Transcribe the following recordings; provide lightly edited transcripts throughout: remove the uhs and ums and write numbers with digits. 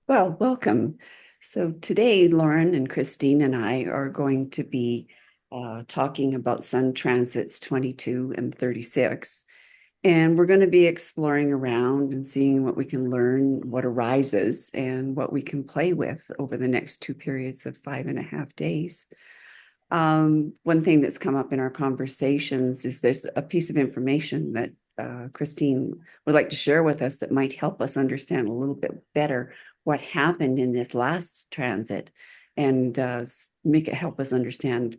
Well, welcome. So today, Lauren and Christine and I are going to be talking about Sun transits 22 and 36. And we're going to be exploring around and seeing what we can learn, what arises, and what we can play with over the next two periods of 5.5 days. One thing that's come up in our conversations is there's a piece of information that Christine would like to share with us that might help us understand a little bit better what happened in this last transit and make it help us understand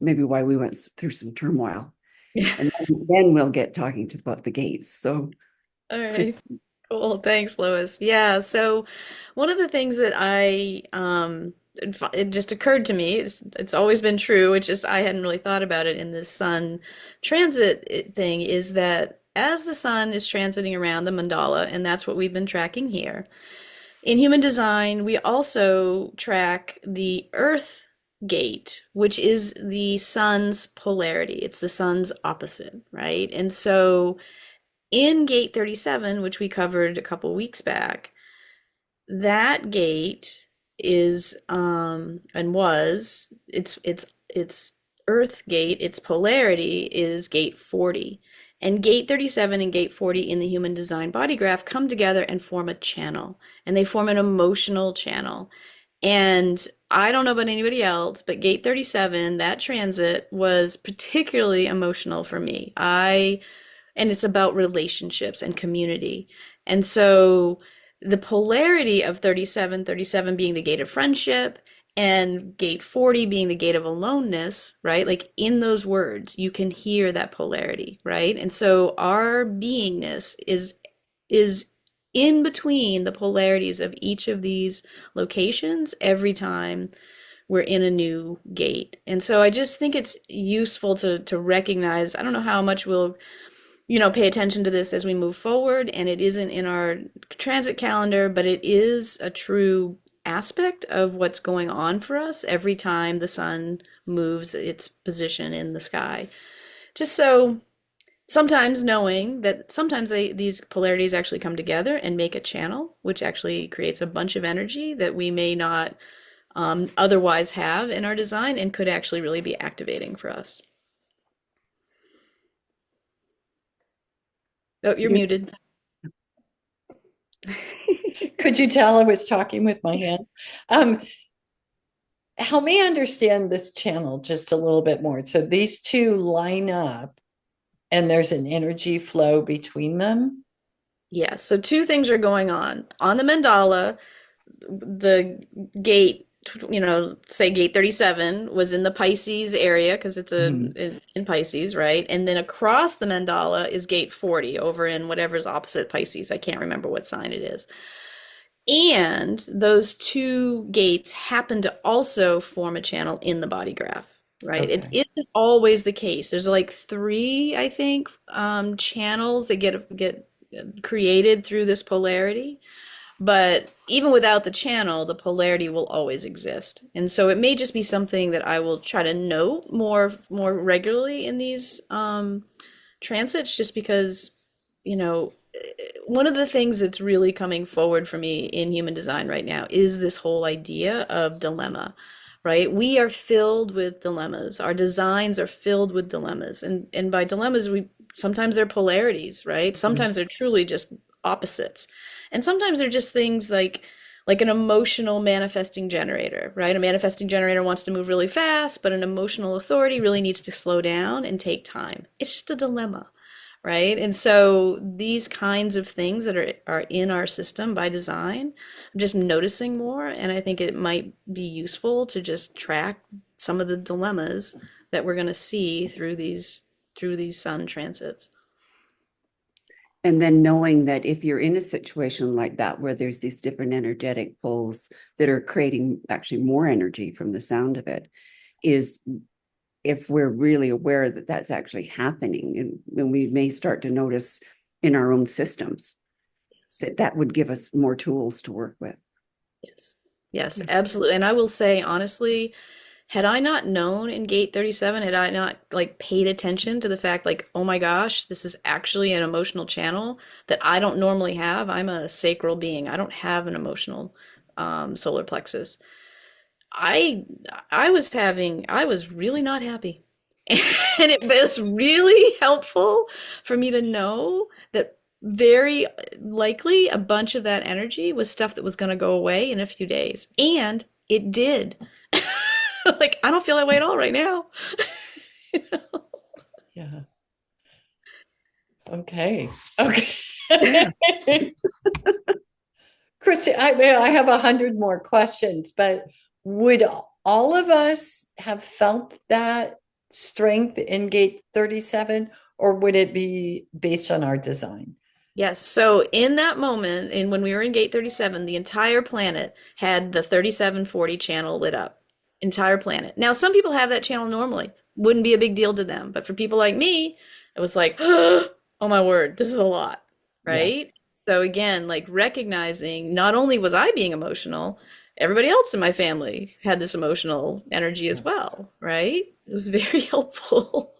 maybe why we went through some turmoil. And then we'll get talking about the gates. So, All Chris, right. Cool. Thanks, Lois. Yeah. So one of the things that it just occurred to me, it's always been true. It's just I hadn't really thought about it in this sun transit thing, is that as the sun is transiting around the mandala, and that's what we've been tracking here, in human design, we also track the Earth gate, which is the sun's polarity. It's the sun's opposite, right? And so in gate 37, which we covered a couple weeks back, that gate is and was its Earth gate, its polarity is gate 40. And gate 37 and gate 40 in the human design body graph come together and form a channel, and they form an emotional channel. And I don't know about anybody else, but gate 37, that transit was particularly emotional for me. And it's about relationships and community. And so the polarity of 37, 37 being the gate of friendship, and gate 40 being the gate of aloneness, right? Like in those words, you can hear that polarity, right? And so our beingness is in between the polarities of each of these locations every time we're in a new gate. And so I just think it's useful to recognize, I don't know how much we'll pay attention to this as we move forward. And it isn't in our transit calendar, but it is a true aspect of what's going on for us every time the sun moves its position in the sky. Just so sometimes knowing that sometimes these polarities actually come together and make a channel, which actually creates a bunch of energy that we may not otherwise have in our design and could actually really be activating for us. Oh, you're you muted. Could you tell I was talking with my hands? Um, Help me understand this channel just a little bit more. So these two line up and there's an energy flow between them. Yeah, so two things are going on. On the mandala, the gate, say gate 37 was in the Pisces area because Mhm. in Pisces, right? And then across the mandala is gate 40 over in whatever's opposite Pisces. I can't remember what sign it is. And those two gates happen to also form a channel in the body graph, right? It Okay. isn't always the case. There's like three, I think, channels that get created through this polarity. But even without the channel, the polarity will always exist. And so it may just be something that I will try to note more regularly in these transits, just because, you know, one of the things that's really coming forward for me in human design right now is this whole idea of dilemma, right? We are filled with dilemmas. Our designs are filled with dilemmas. And by dilemmas, we sometimes they're polarities, right? Mhm. Sometimes they're truly just opposites. And sometimes they're just things like an emotional manifesting generator, right? A manifesting generator wants to move really fast, but an emotional authority really needs to slow down and take time. It's just a dilemma, right? And so these kinds of things that are in our system by design, I'm just noticing more, and I think it might be useful to just track some of the dilemmas that we're going to see through these sun transits. And then knowing that if you're in a situation like that, where there's these different energetic pulls that are creating actually more energy from the sound of it, is if we're really aware that that's actually happening, and we may start to notice in our own systems Yes. that that would give us more tools to work with. Yes. Yes, absolutely. And I will say honestly, Had I not known in gate 37, had I not like paid attention to the fact like, oh my gosh, this is actually an emotional channel that I don't normally have. I'm a sacral being. I don't have an emotional solar plexus. I I was really not happy. And it was really helpful for me to know that very likely a bunch of that energy was stuff that was going to go away in a few days. And it did. Like, I don't feel that way at all right now. Yeah. Okay. Okay. Chrissy, I have 100 more questions, but would all of us have felt that strength in gate 37, or would it be based on our design? Yes, so in that moment, and when we were in gate 37, the entire planet had the 3740 channel lit up. Entire planet. Now, some people have that channel normally. Wouldn't be a big deal to them. But for people like me, it was like, oh my word, this is a lot, Yeah. right? So again, like recognizing not only was I being emotional, everybody else in my family had this emotional energy as well, right? It was very helpful.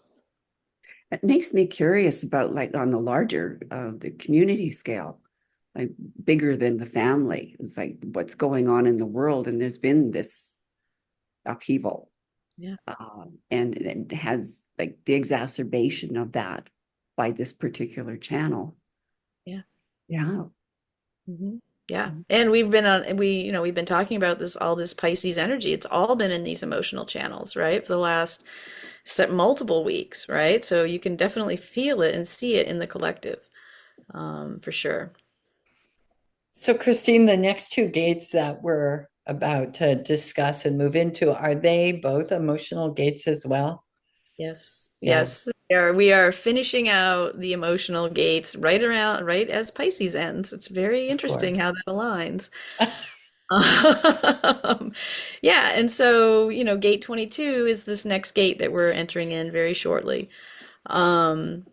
It makes me curious about like on the larger, the community scale, like bigger than the family. It's like what's going on in the world, and there's been this upheaval, Yeah. and it has like the exacerbation of that by this particular channel. Yeah. Yeah. Hmm. Yeah. And we've been on, we've been talking about this, all this Pisces energy. It's all been in these emotional channels, right? For the last multiple weeks, right? So you can definitely feel it and see it in the collective, for sure. So, Christine, the next two gates that we're about to discuss and move into, are they both emotional gates as well? Yes. Yeah, Yes. We are finishing out the emotional gates right as Pisces ends. It's very of interesting course. how that aligns. Yeah, and so, gate 22 is this next gate that we're entering in very shortly. Um,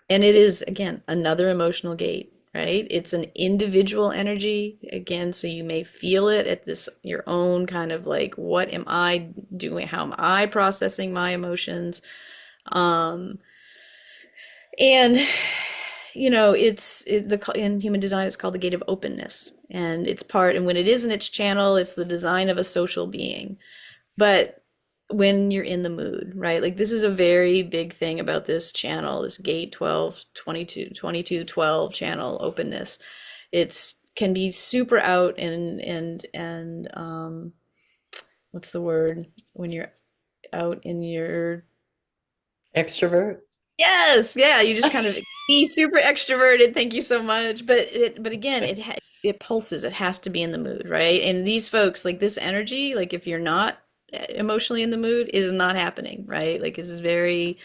and it is, again, another emotional gate, right? It's an individual energy, again, so you may feel it at this your own kind of like, what am I doing? How am I processing my emotions? Um, and in human design it's called the gate of openness, and it's part, and when it is in its channel, it's the design of a social being. But when you're in the mood, right? Like this is a very big thing about this channel, this gate 12, 22, 22, 12 channel openness. It's can be super out and what's the word when you're out in your Extrovert? yes, yeah, you just kind of be super extroverted. Thank you so much. But again, it pulses. It has to be in the mood, right? And these folks, like this energy, like if you're not emotionally in the mood, is not happening, right? Like this is very,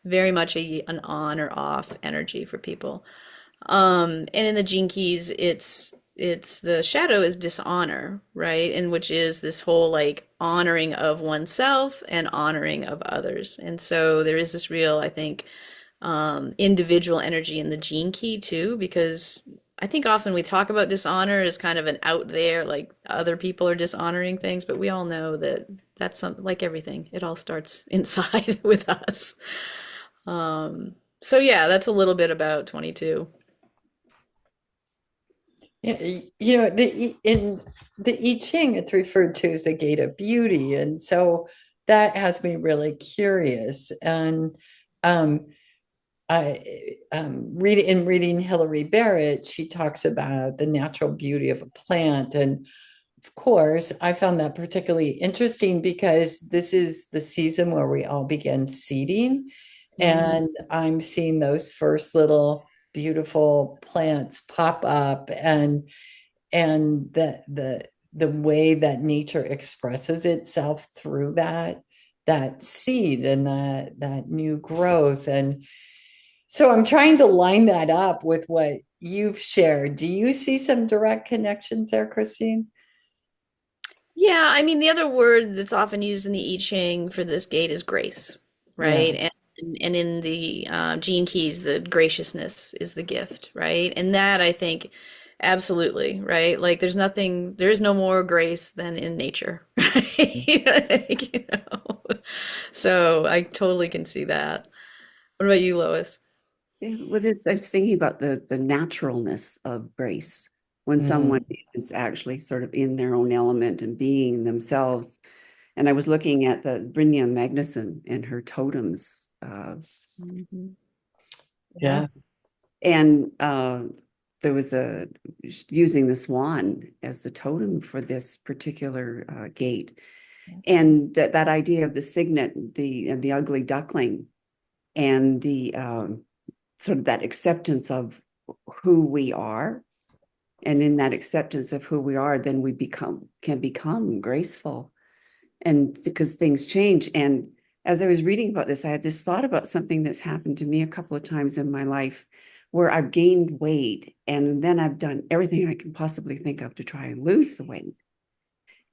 very much an on or off energy for people. And in the Gene Keys, it's the shadow is dishonor, right? And which is this whole like honoring of oneself and honoring of others. And so there is this real, I think, individual energy in the Gene Key too, because I think often we talk about dishonor as kind of an out there, like other people are dishonoring things, but we all know that that's something like everything. It all starts inside with us. So yeah, that's a little bit about 22. Yeah, in the I Ching, it's referred to as the gate of beauty, and so that has me really curious. And um, I reading Hilary Barrett, she talks about the natural beauty of a plant, and of course, I found that particularly interesting because this is the season where we all begin seeding, Mm. and I'm seeing those first little beautiful plants pop up, and the way that nature expresses itself through that seed and that new growth. And so I'm trying to line that up with what you've shared. Do you see some direct connections there, Christine? Yeah, I mean, the other word that's often used in the I Ching for this gate is grace, Yeah. right? And in the Gene Keys, the graciousness is the gift, right? And that I think Absolutely, right? Like there is no more grace than in nature, right? Like, So I totally can see that. What about you, Lois? Yeah, well, I was thinking about the naturalness of grace when someone Mm, is actually sort of in their own element and being themselves. And I was looking at the Brynja Magnuson and her totems. Mhm. Yeah. yeah. And there was using the swan as the totem for this particular gate. And that idea of the signet, the ugly duckling, and the sort of that acceptance of who we are. And in that acceptance of who we are, then we can become graceful. And because things change. And as I was reading about this, I had this thought about something that's happened to me a couple of times in my life where I've gained weight and then I've done everything I can possibly think of to try and lose the weight.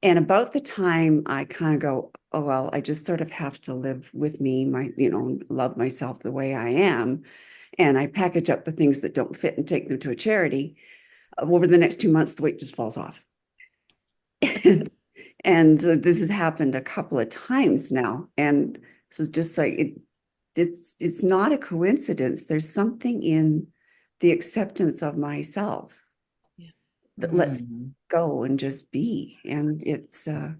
And about the time I kind of go, oh, well, I just sort of have to live with me, love myself the way I am. And I package up the things that don't fit and take them to a charity. Over the next 2 months, the weight just falls off. And this has happened a couple of times now. And so it's just like it's not a coincidence. There's something in the acceptance of myself Yeah. that lets Mm, go and just be. And it's Yeah.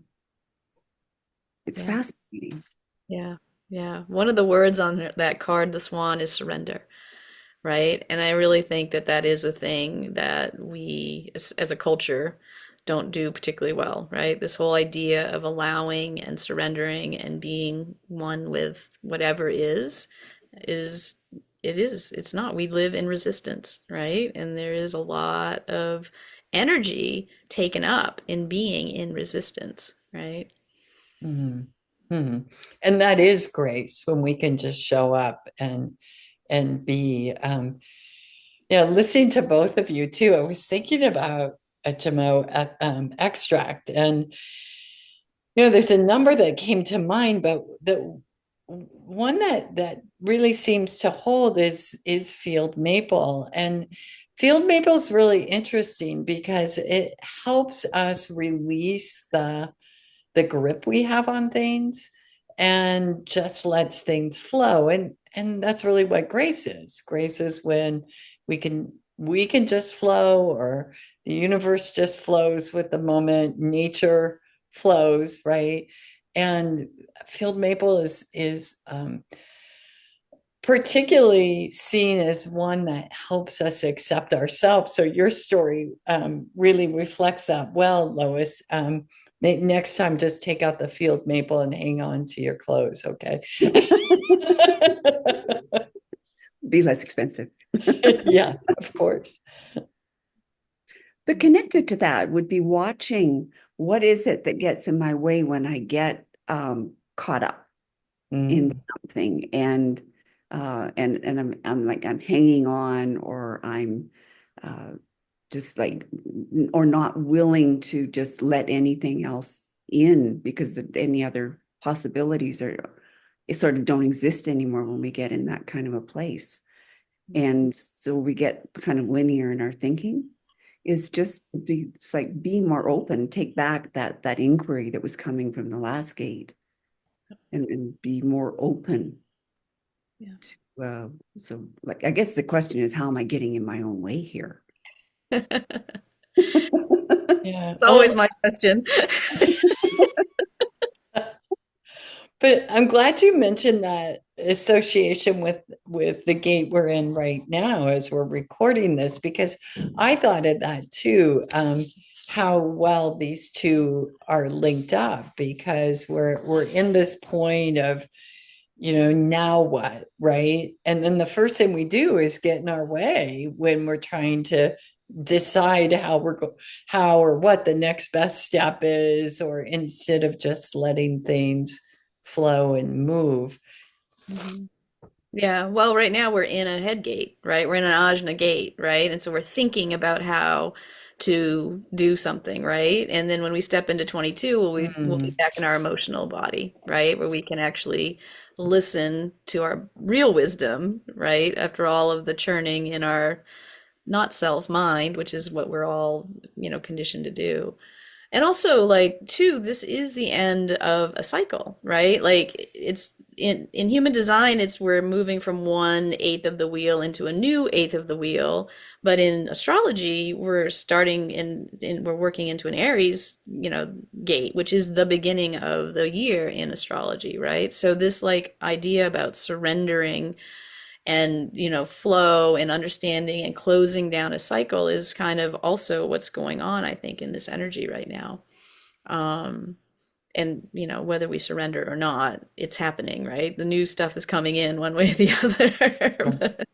fascinating. Yeah. Yeah. One of the words on that card, the swan, is surrender, right? And I really think that that is a thing that we, as a culture, don't do particularly well, right? This whole idea of allowing and surrendering and being one with whatever is it's not. We live in resistance, right? And there is a lot of energy taken up in being in resistance, right? mm, mm. And that is grace when we can just show up and be. Yeah, listening to both of you too, I was thinking about a GMO extract, and there's a number that came to mind, but the one that really seems to hold is field maple, and field maple is really interesting because it helps us release the grip we have on things and just lets things flow, and that's really what grace is when we can just flow, or the universe just flows with the moment, nature flows, right? And field maple is particularly seen as one that helps us accept ourselves. So your story really reflects that well, Lois. Next time, just take out the field maple and hang on to your clothes, okay? Be less expensive. Yeah, of course. But connected to that would be watching what is it that gets in my way when I get caught up in Mm, something and I'm hanging on, or I'm uh, just like or not willing to just let anything else in because any other possibilities are sort of don't exist anymore when we get in that kind of a place. And so we get kind of linear in our thinking is just it's like be more open, take back that inquiry that was coming from the last gate and be more open Yeah. to so like I guess the question is how am I getting in my own way here? yeah. It's always my question. But I'm glad you mentioned that association with the gate we're in right now as we're recording this, because I thought of that too. How well these two are linked up, because we're in this point of, now what, right? And then the first thing we do is get in our way when we're trying to decide how or what the next best step is, or instead of just letting things flow and move. Mhm. Yeah, well, right now we're in a head gate, right? We're in an ajna gate, right? And so we're thinking about how to do something, right? And then when we step into 22, we'll be Mm, back in our emotional body, right? Where we can actually listen to our real wisdom, right? After all of the churning in our not self mind, which is what we're all, conditioned to do. And also, like, too, this is the end of a cycle, right? Like, it's in human design, it's we're moving from 1/8 of the wheel into a new eighth of the wheel. But in astrology, we're starting we're working into an Aries, gate, which is the beginning of the year in astrology, right? So this like idea about surrendering and flow and understanding and closing down a cycle is kind of also what's going on, I think, in this energy right now. um and whether we surrender or not, it's happening, right? The new stuff is coming in one way or the other.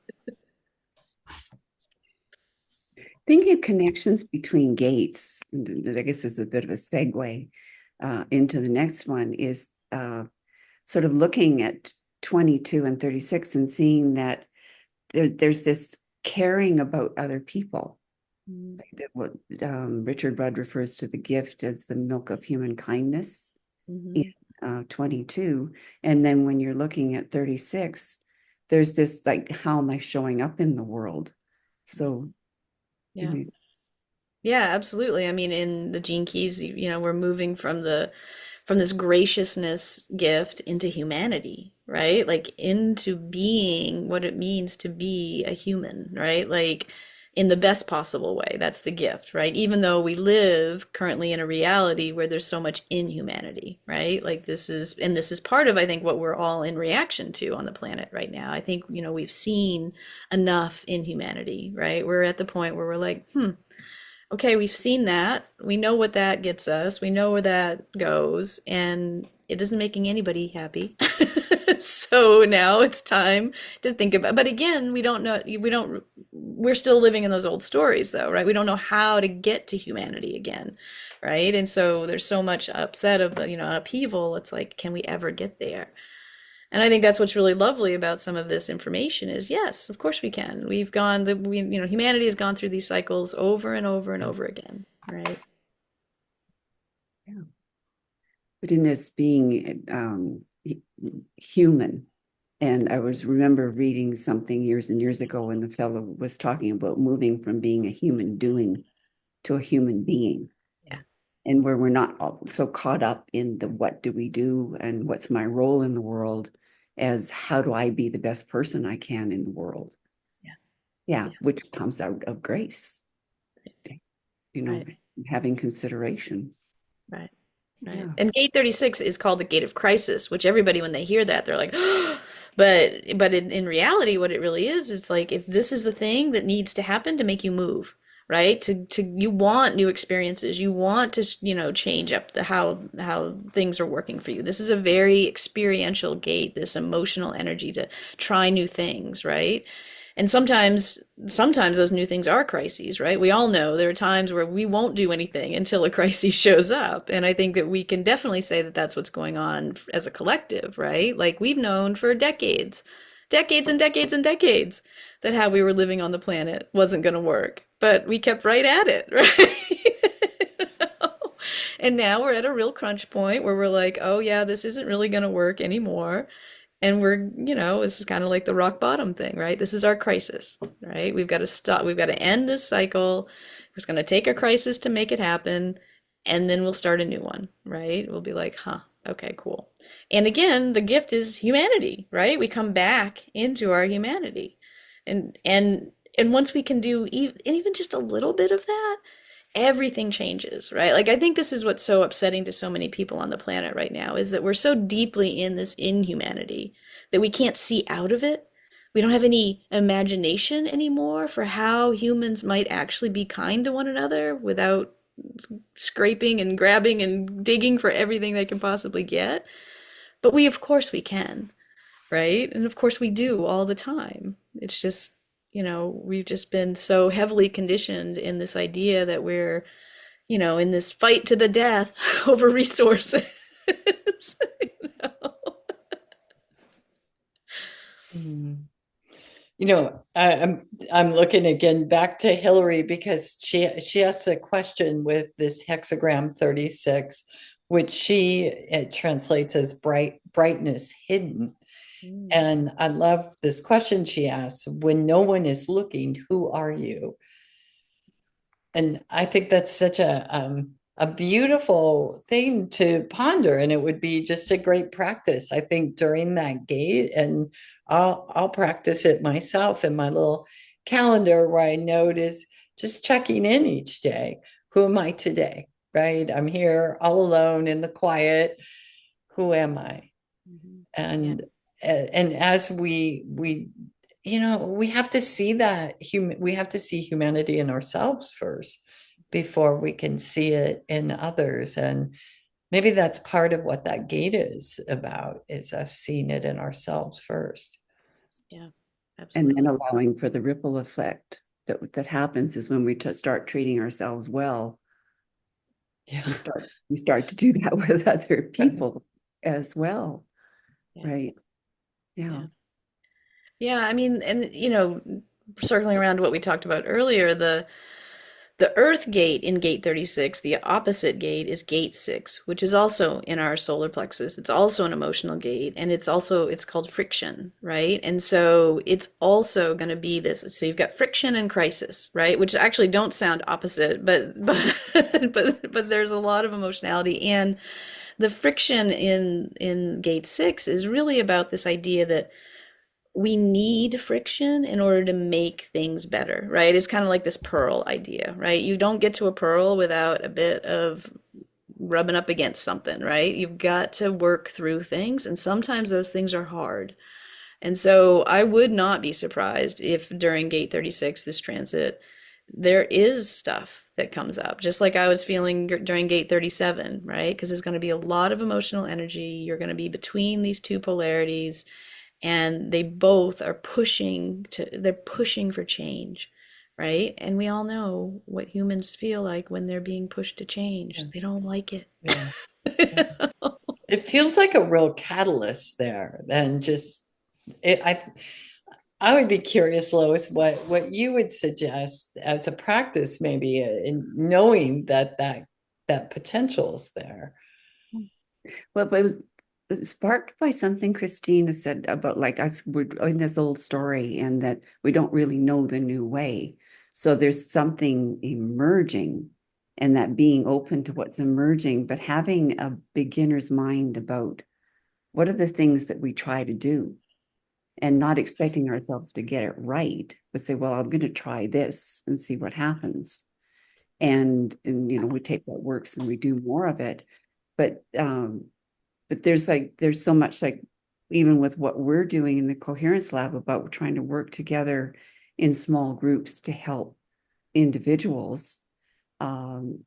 Thinking of connections between gates, and I guess is a bit of a segue into the next one, is sort of looking at 22 and 36 and seeing that there's this caring about other people. That what Richard Rudd refers to the gift as the milk of human kindness in 22. And then when you're looking at 36, there's this like, how am I showing up in the world? So, Yeah. Yeah, absolutely. I mean, in the Gene Keys, we're moving from this graciousness gift into humanity, right? Like into being what it means to be a human, right? Like in the best possible way. That's the gift, right? Even though we live currently in a reality where there's so much inhumanity, right? Like this is part of, I think, what we're all in reaction to on the planet right now. I think, we've seen enough inhumanity, right? We're at the point where we're like, okay, we've seen that. We know what that gets us. We know where that goes, and it isn't making anybody happy. So now it's time to think about, but again, we're still living in those old stories though, right? We don't know how to get to humanity again, right? And so there's so much upset of, upheaval. It's like, can we ever get there? And I think that's what's really lovely about some of this information is, yes, of course we can. Humanity has gone through these cycles over and over and over again, right? yeah. But in this being human, and I remember reading something years and years ago when the fellow was talking about moving from being a human doing to a human being. Yeah. And where we're not so caught up in the what do we do and what's my role in the world as how do I be the best person I can in the world. Yeah, which comes out of grace, Right. having consideration. Right. Yeah. And gate 36 is called the gate of crisis, which everybody, when they hear that, they're like, but in reality, what it really is, it's like, if this is the thing that needs to happen to make you move, right? You want new experiences, you want to, change up how things are working for you. This is a very experiential gate, this emotional energy to try new things, right? And sometimes those new things are crises, right? We all know there are times where we won't do anything until a crisis shows up. And I think that we can definitely say that that's what's going on as a collective, right? Like we've known for decades and decades and decades that how we were living on the planet wasn't going to work, but we kept right at it, right? And now we're at a real crunch point where we're like, oh yeah, this isn't really going to work anymore. And this is kind of like the rock bottom thing, right? This is our crisis, right? We've got to stop. We've got to end this cycle. It's going to take a crisis to make it happen. And then we'll start a new one, right? We'll be like, okay, cool. And again, the gift is humanity, right? We come back into our humanity. And once we can do even just a little bit of that, everything changes, right? Like I think this is what's so upsetting to so many people on the planet right now is that we're so deeply in this inhumanity that we can't see out of it. We don't have any imagination anymore for how humans might actually be kind to one another without scraping and grabbing and digging for everything they can possibly get. But of course we can, right? And of course we do all the time. It's just, we've just been so heavily conditioned in this idea that we're, in this fight to the death over resources. you know? I'm looking again back to Hillary because she asked a question with this hexagram 36, which it translates as brightness hidden. And I love this question she asked: when no one is looking, who are you? And I think that's such a beautiful thing to ponder, and it would be just a great practice, I think, during that gate. And I'll practice it myself in my little calendar where I notice just checking in each day. Who am I today? Right? I'm here all alone in the quiet. Who am I? Yeah. And as we we have to see that we have to see humanity in ourselves first before we can see it in others. And maybe that's part of what that gate is about, is us seeing it in ourselves first. Yeah. And then Absolutely. allowing for the ripple effect that happens is when we start treating ourselves well, Yeah. we start to do that with other people as well. Yeah. Right. Yeah. Yeah. Yeah, I mean, and circling around to what we talked about earlier, the Earth gate in gate 36, the opposite gate is gate 6, which is also in our solar plexus. It's also an emotional gate, and it's called friction, right? And so it's also going to be this. So you've got friction and crisis, right? Which actually don't sound opposite, but there's a lot of emotionality. And the friction in gate 6 is really about this idea that we need friction in order to make things better, right? It's kind of like this pearl idea, right? You don't get to a pearl without a bit of rubbing up against something, right? You've got to work through things, and sometimes those things are hard. And so I would not be surprised if during gate 36, this transit, there is stuff that comes up, just like I was feeling during gate 37, right? Because there's going to be a lot of emotional energy. You're going to be between these two polarities, and they both are they're pushing for change, right? And we all know what humans feel like when they're being pushed to change. Yeah. They don't like it. Yeah. It feels like a real catalyst there than just it. I would be curious, Lois, what you would suggest as a practice, maybe in knowing that potential is there. Well, but it was sparked by something Christina said about like us, we're in this old story and that we don't really know the new way. So there's something emerging, and that being open to what's emerging, but having a beginner's mind about what are the things that we try to do, and not expecting ourselves to get it right, but say, well, I'm going to try this and see what happens. And we take what works and we do more of it. But there's so much, like even with what we're doing in the coherence lab, about trying to work together in small groups to help individuals. And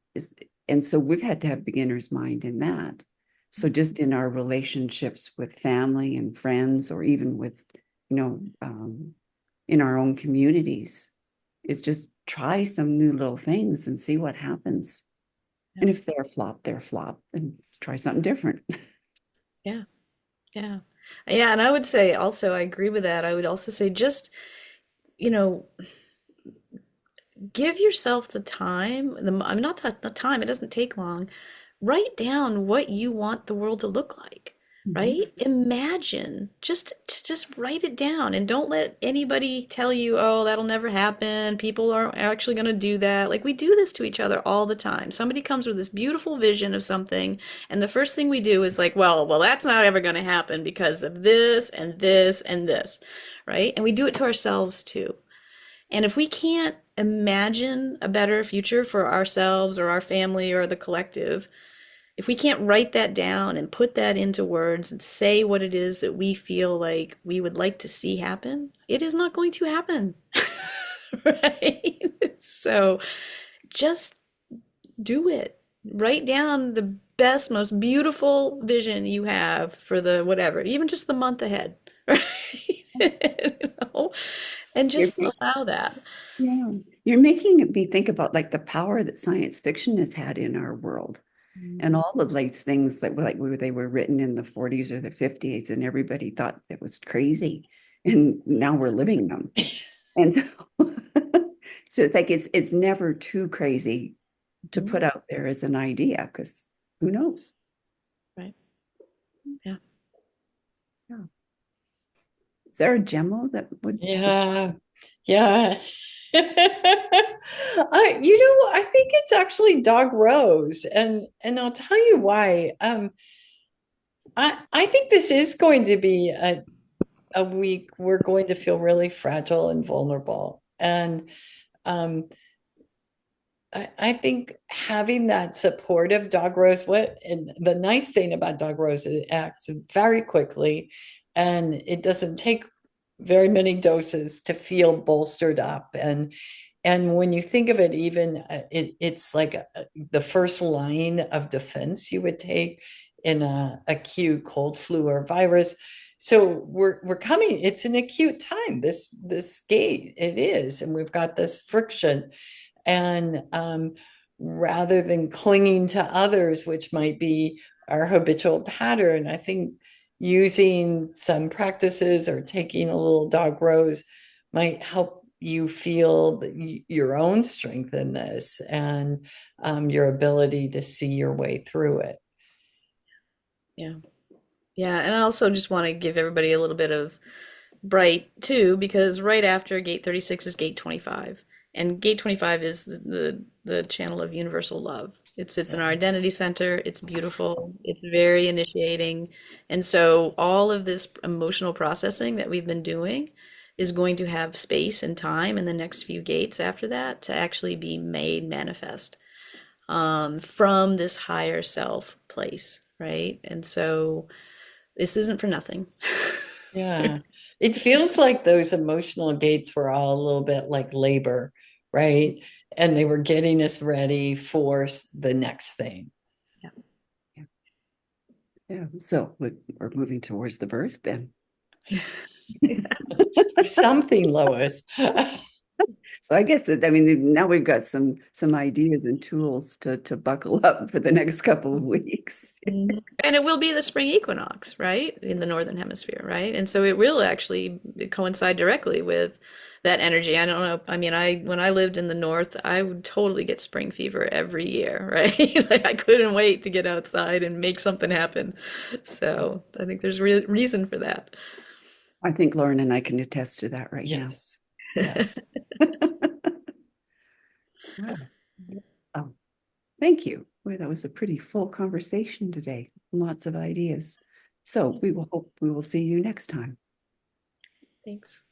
so we've had to have beginner's mind in that. So just in our relationships with family and friends, or even with, in our own communities, is just try some new little things and see what happens. And if they're flop, and try something different. Yeah, yeah. Yeah, and I would say also, I agree with that. I would also say just, you know, give yourself the time, I'm not the time, it doesn't take long. Write down what you want the world to look like, Mhm. right? Imagine, just write it down, and don't let anybody tell you, oh, that'll never happen. People aren't actually going to do that. Like, we do this to each other all the time. Somebody comes with this beautiful vision of something, and the first thing we do is like, well, that's not ever going to happen because of this and this and this, right? And we do it to ourselves too. And if we can't imagine a better future for ourselves or our family or the collective, if we can't write that down and put that into words and say what it is that we feel like we would like to see happen, it is not going to happen. Right? So just do it. Write down the best, most beautiful vision you have for the whatever, even just the month ahead. Right? You know? And You're, just allow that. yeah, you're making me think about like the power that science fiction has had in our world, and all of like things that they were written in the 40s or the 50s, and everybody thought it was crazy, and now we're living them. And so, so it's like it's never too crazy to Mhm. put out there as an idea, because who knows? Right. Yeah. Yeah. Is there a Gemo that would Yeah, yeah. I actually Dog Rose, and I'll tell you why. I think this is going to be a week we're going to feel really fragile and vulnerable. And um, I think having that supportive Dog Rose, and the nice thing about Dog Rose is it acts very quickly, and it doesn't take very many doses to feel bolstered up. And when you think of it, even it's like the first line of defense you would take in a acute cold, flu, or virus. So we're coming. It's an acute time. This gate it is, and we've got this friction. And rather than clinging to others, which might be our habitual pattern, I think using some practices or taking a little Dog Rose might help you feel your own strength in this, and your ability to see your way through it. Yeah. Yeah. And I also just want to give everybody a little bit of bright too, because right after gate 36 is gate 25. And gate 25 is the channel of universal love. It sits in our identity center. It's beautiful. It's very initiating. And so all of this emotional processing that we've been doing is going to have space and time in the next few gates after that to actually be made manifest from this higher self place, right? And so this isn't for nothing. Yeah. It feels like those emotional gates were all a little bit like labor, right? And they were getting us ready for the next thing. Yeah. Yeah. So we're moving towards the birth then. Something, Lois. So I guess that, I mean, now we've got some ideas and tools to buckle up for the next couple of weeks. Mhm. And it will be the spring equinox, right? In the northern hemisphere, right? And so it will actually coincide directly with that energy. I don't know. I mean, when I lived in the north, I would totally get spring fever every year, right? Like I couldn't wait to get outside and make something happen. So I think there's real reason for that. I think Lauren and I can attest to that right now. Yes. Yes. Wow. Oh, thank you. Boy, that was a pretty full conversation today. Lots of ideas. So we will hope we will see you next time. Thanks.